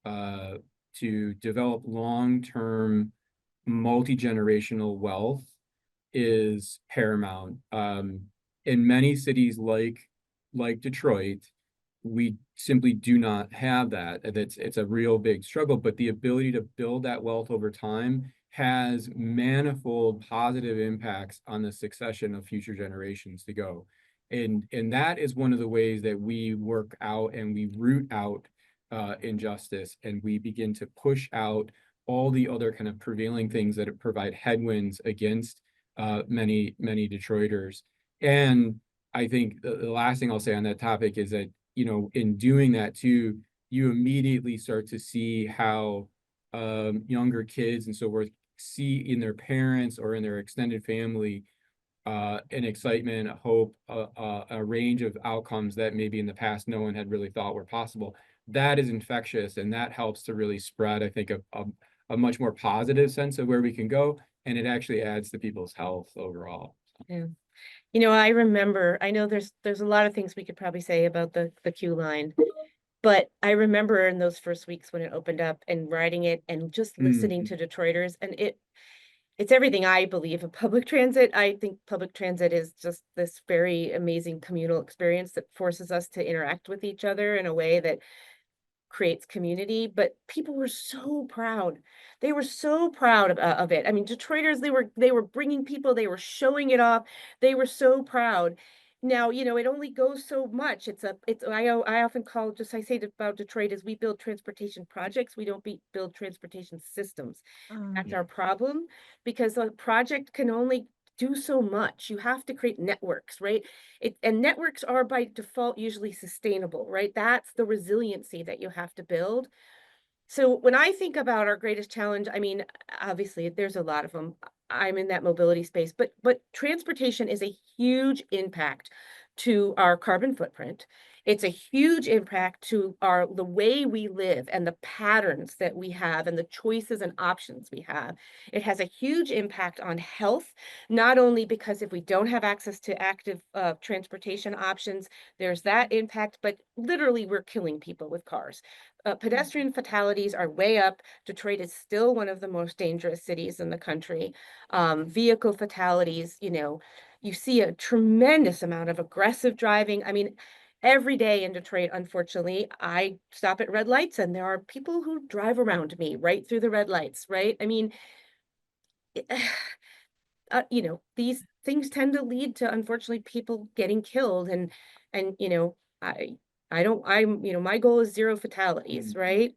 to develop long-term multi-generational wealth is paramount. In many cities like Detroit, we simply do not have that. It's a real big struggle, but the ability to build that wealth over time has manifold positive impacts on the succession of future generations to go. And that is one of the ways that we work out and we root out injustice, and we begin to push out all the other kind of prevailing things that provide headwinds against many Detroiters. And I think the last thing I'll say on that topic is that, you know, in doing that too, you immediately start to see how younger kids and so forth see in their parents or in their extended family an excitement, a hope, a range of outcomes that maybe in the past no one had really thought were possible. That is infectious, and that helps to really spread, I think, a much more positive sense of where we can go, and it actually adds to people's health overall. Yeah. You know, I remember, I know there's a lot of things we could probably say about the queue line, but I remember in those first weeks when it opened up and riding it and just listening to Detroiters, and it's everything I believe of public transit. I think public transit is just this very amazing communal experience that forces us to interact with each other in a way that creates community, but people were so proud. They were so proud of it. I mean, Detroiters, they were bringing people, they were showing it off. They were so proud. Now, you know, it only goes so much. I often call, just I say about Detroit is we build transportation projects. We don't build transportation systems. That's our problem, because a project can only do so much. You have to create networks, right? And networks are by default usually sustainable, right? That's the resiliency that you have to build. So when I think about our greatest challenge, I mean, obviously there's a lot of them. I'm in that mobility space, but transportation is a huge impact to our carbon footprint. It's a huge impact to the way we live and the patterns that we have and the choices and options we have. It has a huge impact on health, not only because if we don't have access to active transportation options, there's that impact, but literally we're killing people with cars. Pedestrian fatalities are way up. Detroit is still one of the most dangerous cities in the country. Vehicle fatalities, you know, you see a tremendous amount of aggressive driving. I mean, every day in Detroit, unfortunately, I stop at red lights and there are people who drive around me right through the red lights, right? I mean, you know, these things tend to lead to, unfortunately, people getting killed. And, you know, you know, my goal is zero fatalities, right?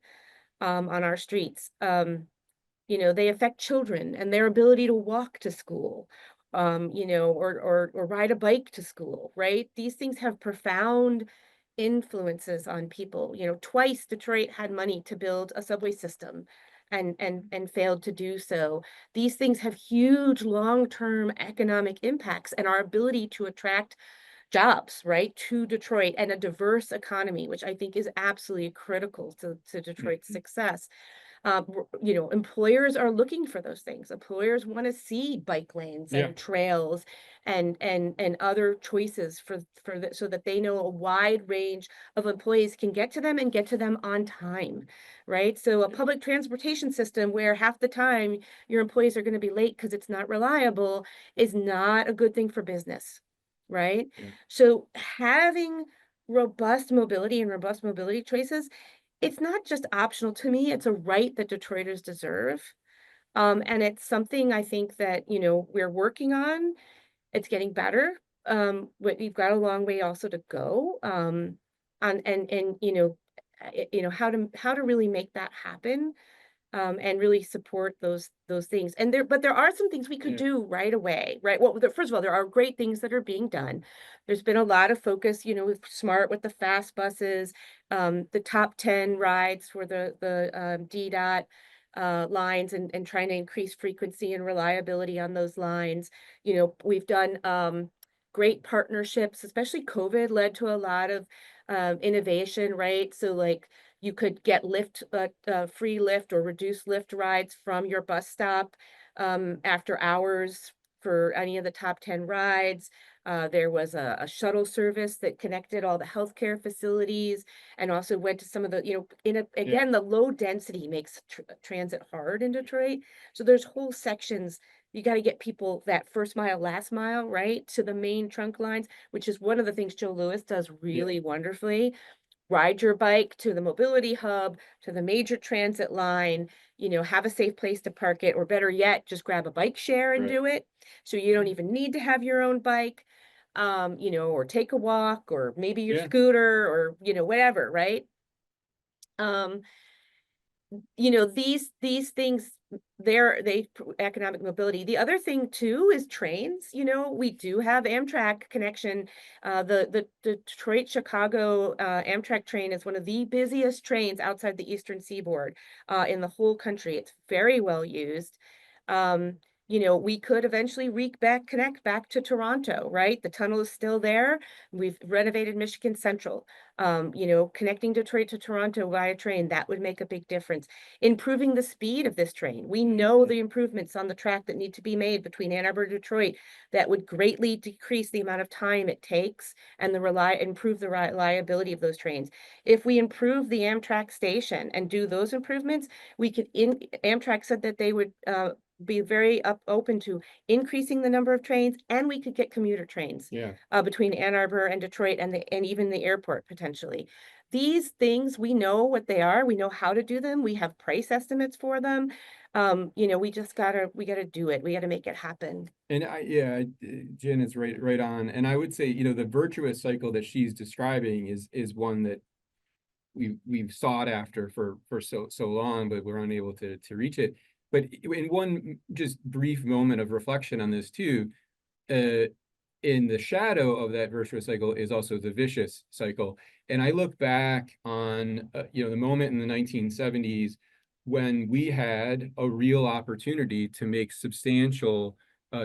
On our streets. You know, they affect children and their ability to walk to school, you know, or ride a bike to school, right? These things have profound influences on people. You know, twice Detroit had money to build a subway system and failed to do so. These things have huge long-term economic impacts, and our ability to attract jobs, right, to Detroit and a diverse economy, which I think is absolutely critical to Detroit's success. You know, employers are looking for those things. Employers want to see bike lanes and trails and other choices so that they know a wide range of employees can get to them and get to them on time, right? So a public transportation system where half the time your employees are going to be late because it's not reliable is not a good thing for business, right? So having robust mobility and robust mobility choices, it's not just optional to me, it's a right that Detroiters deserve. And it's something I think that, you know, we're working on. It's getting better. But we've got a long way also to go. And you know, how to really make that happen. And really support those things. And but there are some things we could do right away, right? Well, first of all, there are great things that are being done. There's been a lot of focus, you know, with smart with the fast buses, the top 10 rides for the DDOT lines and trying to increase frequency and reliability on those lines. You know, we've done great partnerships, especially COVID led to a lot of innovation, right? So like you could get free Lyft or reduced Lyft rides from your bus stop after hours for any of the top 10 rides. There was a shuttle service that connected all the healthcare facilities and also went to some of the, you know, again, the low density makes transit hard in Detroit. So there's whole sections. You got to get people that first mile, last mile, right, to the main trunk lines, which is one of the things Joe Louis does really wonderfully. Ride your bike to the mobility hub, to the major transit line, you know, have a safe place to park it, or better yet, just grab a bike share and do it. So you don't even need to have your own bike, you know, or take a walk, or maybe your scooter, or, you know, whatever, right? You know, these things economic mobility. The other thing too is trains. We do have Amtrak connection. The Detroit Chicago Amtrak train is one of the busiest trains outside the Eastern Seaboard in the whole country. It's very well used. Um, we could eventually connect back to Toronto, right? The tunnel is still there. We've renovated Michigan Central. Connecting Detroit to Toronto via train, that would make a big difference. Improving the speed of this train. We know the improvements on the track that need to be made between Ann Arbor and Detroit that would greatly decrease the amount of time it takes and improve the reliability of those trains. If we improve the Amtrak station and do those improvements, Amtrak said that they would be very open to increasing the number of trains, and we could get commuter trains between Ann Arbor and Detroit and even the airport potentially. These things, we know what they are. We know how to do them. We have price estimates for them. We just we gotta do it. We gotta make it happen. And Jen is right on. And I would say, the virtuous cycle that she's describing is one that we've sought after for so long, but we're unable to reach it. But in one just brief moment of reflection on this too, in the shadow of that virtuous cycle is also the vicious cycle. And I look back on, the moment in the 1970s when we had a real opportunity to make substantial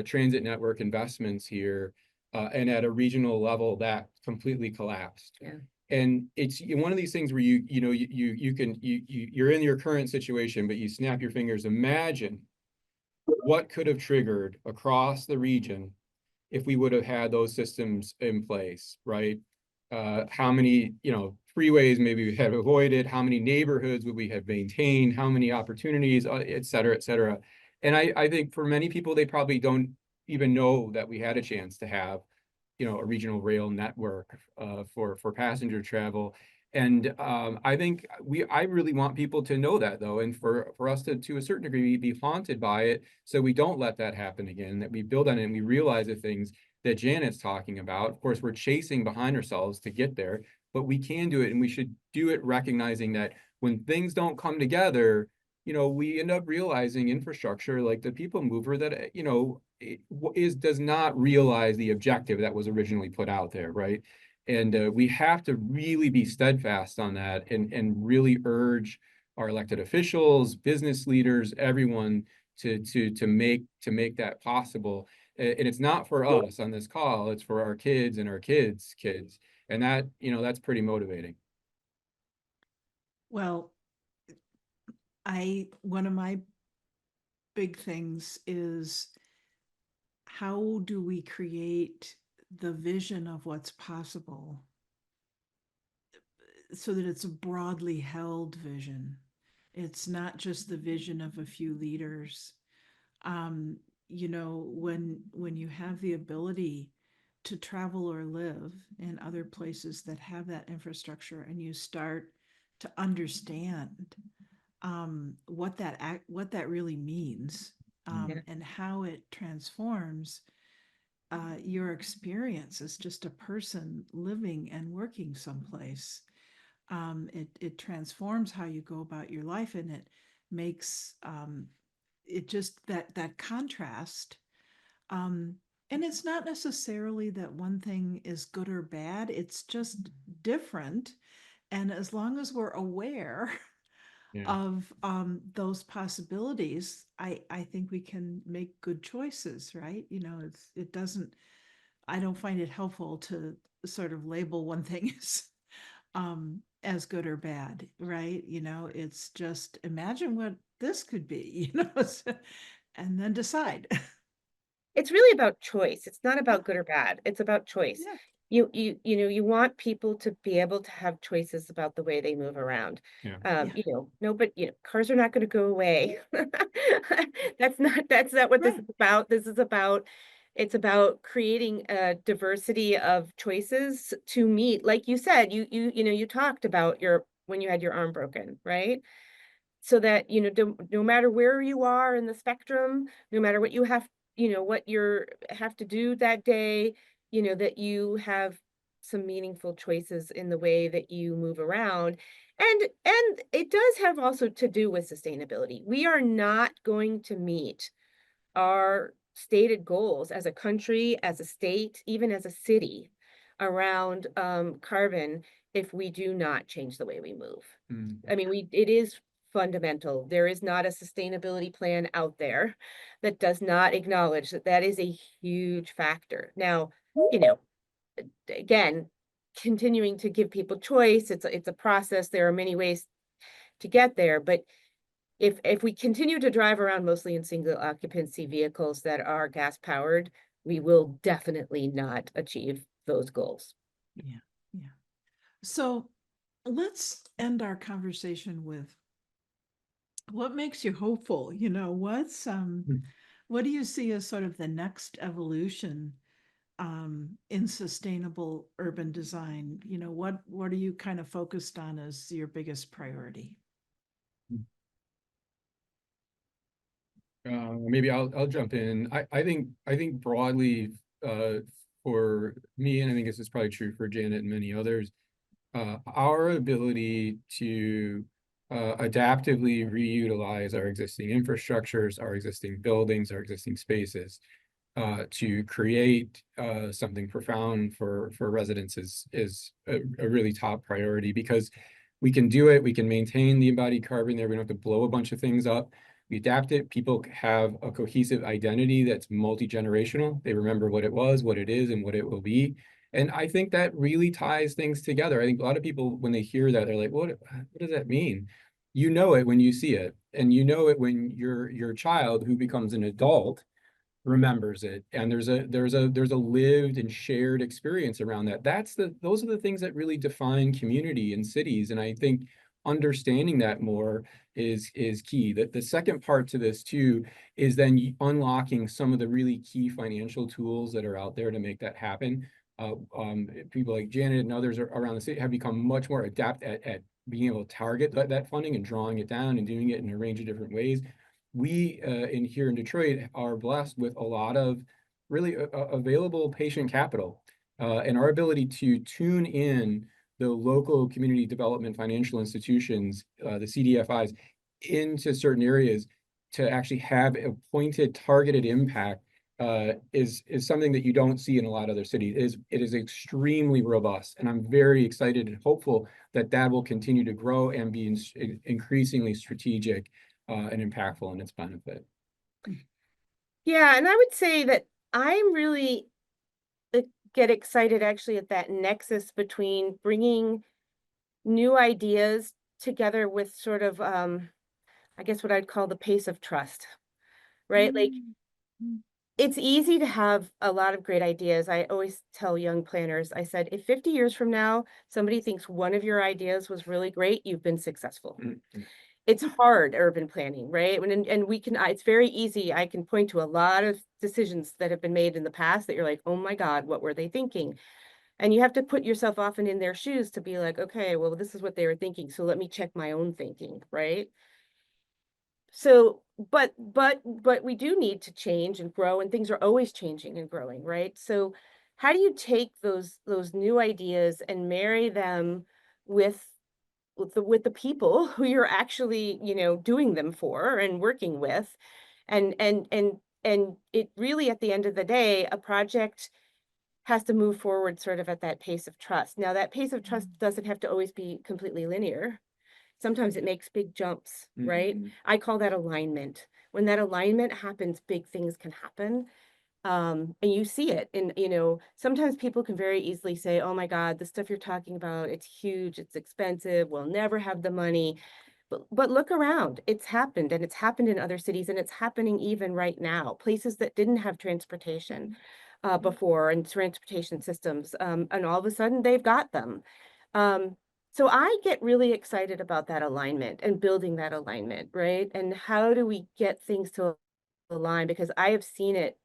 transit network investments here, and at a regional level that completely collapsed. Yeah. And it's one of these things where you're in your current situation, but you snap your fingers. Imagine what could have triggered across the region if we would have had those systems in place, right? How many, freeways maybe we have avoided, how many neighborhoods would we have maintained, how many opportunities, et cetera, et cetera. And I think for many people, they probably don't even know that we had a chance to have a regional rail network for passenger travel. And I think I really want people to know that, though, and for us to a certain degree be haunted by it, so we don't let that happen again, that we build on it and we realize the things that Janet's talking about. Of course, we're chasing behind ourselves to get there, but we can do it, and we should do it recognizing that when things don't come together, we end up realizing infrastructure like the people mover that, does not realize the objective that was originally put out there, right? And we have to really be steadfast on that and really urge our elected officials, business leaders, everyone to make that possible. And it's not for us on this call, it's for our kids and our kids' kids. And that, that's pretty motivating. Well, one of my big things is, how do we create the vision of what's possible so that it's a broadly held vision? It's not just the vision of a few leaders. When you have the ability to travel or live in other places that have that infrastructure, and you start to understand what that really means, and how it transforms your experience as just a person living and working someplace. It transforms how you go about your life, and it makes it just that contrast. And it's not necessarily that one thing is good or bad, it's just different. And as long as we're aware of those possibilities, I think we can make good choices, right? I don't find it helpful to sort of label one thing as good or bad, right? It's just imagine what this could be, and then decide. It's really about choice. It's not about good or bad. It's about choice. Yeah. You want people to be able to have choices about the way they move around. Cars are not going to go away. That's not what this is about. It's about creating a diversity of choices to meet, like you said, you talked about when you had your arm broken, right? So that, no matter where you are in the spectrum, no matter what you have to do that day, that you have some meaningful choices in the way that you move around. And it does have also to do with sustainability. We are not going to meet our stated goals as a country, as a state, even as a city around carbon if we do not change the way we move. I mean, it is fundamental. There is not a sustainability plan out there that does not acknowledge that that is a huge factor. Now, again, continuing to give people choice, it's a process. There are many ways to get there, but if we continue to drive around mostly in single occupancy vehicles that are gas powered, we will definitely not achieve those goals. Yeah. Yeah. So let's end our conversation with what makes you hopeful? What do you see as sort of the next evolution in sustainable urban design? What are you kind of focused on as your biggest priority? Maybe I'll jump in. I think broadly, for me, and I think this is probably true for Janet and many others, our ability to adaptively reutilize our existing infrastructures, our existing buildings, our existing spaces, to create something profound for residents is a really top priority, because we can do it. We can maintain the embodied carbon there. We don't have to blow a bunch of things up. We adapt it. People have a cohesive identity that's multi-generational. They remember what it was, what it is, and what it will be. And I think that really ties things together. I think a lot of people, when they hear that, they're like, what does that mean? You know it when you see it. And you know it when your child, who becomes an adult, remembers it. And there's a lived and shared experience around that. Those are the things that really define community in cities. And I think understanding that more is key. The second part to this too is then unlocking some of the really key financial tools that are out there to make that happen. People like Janet and others around the city have become much more adept at being able to target that funding and drawing it down and doing it in a range of different ways. We here in Detroit are blessed with a lot of really available patient capital, and our ability to tune in the local community development financial institutions, the CDFIs, into certain areas to actually have a pointed, targeted impact is something that you don't see in a lot of other cities. It is extremely robust, and I'm very excited and hopeful that will continue to grow and be increasingly strategic and impactful in its benefit. Yeah, and I would say that I'm really get excited actually at that nexus between bringing new ideas together with sort of, I guess what I'd call the pace of trust, right? Like, it's easy to have a lot of great ideas. I always tell young planners, I said, if 50 years from now, somebody thinks one of your ideas was really great, you've been successful. It's hard, urban planning, right? And we can, it's very easy. I can point to a lot of decisions that have been made in the past that you're like, oh my God, what were they thinking? And you have to put yourself often in their shoes to be like, okay, well, this is what they were thinking. So let me check my own thinking, right? So, but we do need to change and grow, and things are always changing and growing, right? So how do you take those new ideas and marry them with the people who you're actually, doing them for and working with, and it really, at the end of the day, a project has to move forward sort of at that pace of trust. Now, that pace of trust doesn't have to always be completely linear. Sometimes it makes big jumps, right? I call that alignment. When that alignment happens, big things can happen. And you see it. And, sometimes people can very easily say, oh my God, the stuff you're talking about, it's huge, it's expensive, we'll never have the money. But look around, it's happened, and it's happened in other cities, and it's happening even right now. Places that didn't have transportation before, and transportation systems, and all of a sudden they've got them. So I get really excited about that alignment and building that alignment, right? And how do we get things to align? Because I have seen it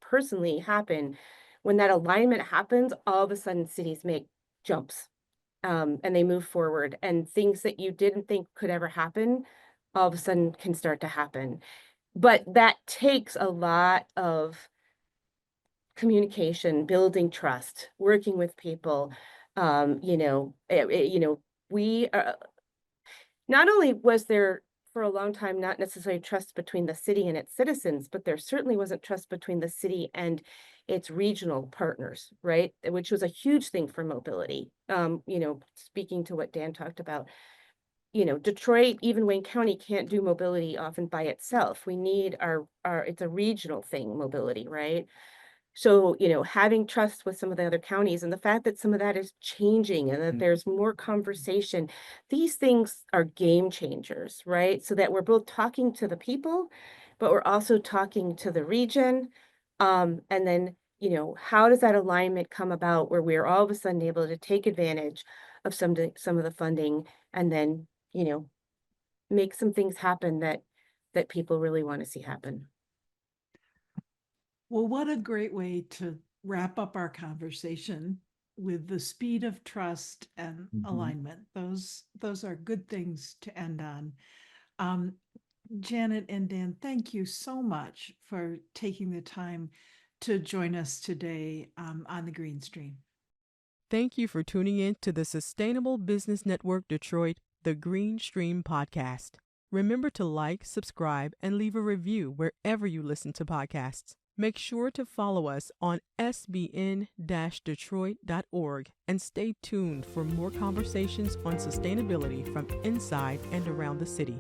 personally happen. When that alignment happens, all of a sudden cities make jumps, and they move forward, and things that you didn't think could ever happen all of a sudden can start to happen. But that takes a lot of communication, building trust, working with people. We not only was there for a long time not necessarily trust between the city and its citizens, but there certainly wasn't trust between the city and its regional partners, right? Which was a huge thing for mobility. Speaking to what Dan talked about, Detroit, even Wayne County can't do mobility often by itself. We need it's a regional thing, mobility, right? So, having trust with some of the other counties and the fact that some of that is changing and that there's more conversation, these things are game changers, right? So that we're both talking to the people, but we're also talking to the region. And then, how does that alignment come about where we're all of a sudden able to take advantage of some of the funding and then, make some things happen that people really want to see happen. Well, what a great way to wrap up our conversation with the speed of trust and alignment. Those are good things to end on. Janet and Dan, thank you so much for taking the time to join us today on the Green Stream. Thank you for tuning in to the Sustainable Business Network Detroit, the Green Stream podcast. Remember to like, subscribe, and leave a review wherever you listen to podcasts. Make sure to follow us on SBN-Detroit.org and stay tuned for more conversations on sustainability from inside and around the city.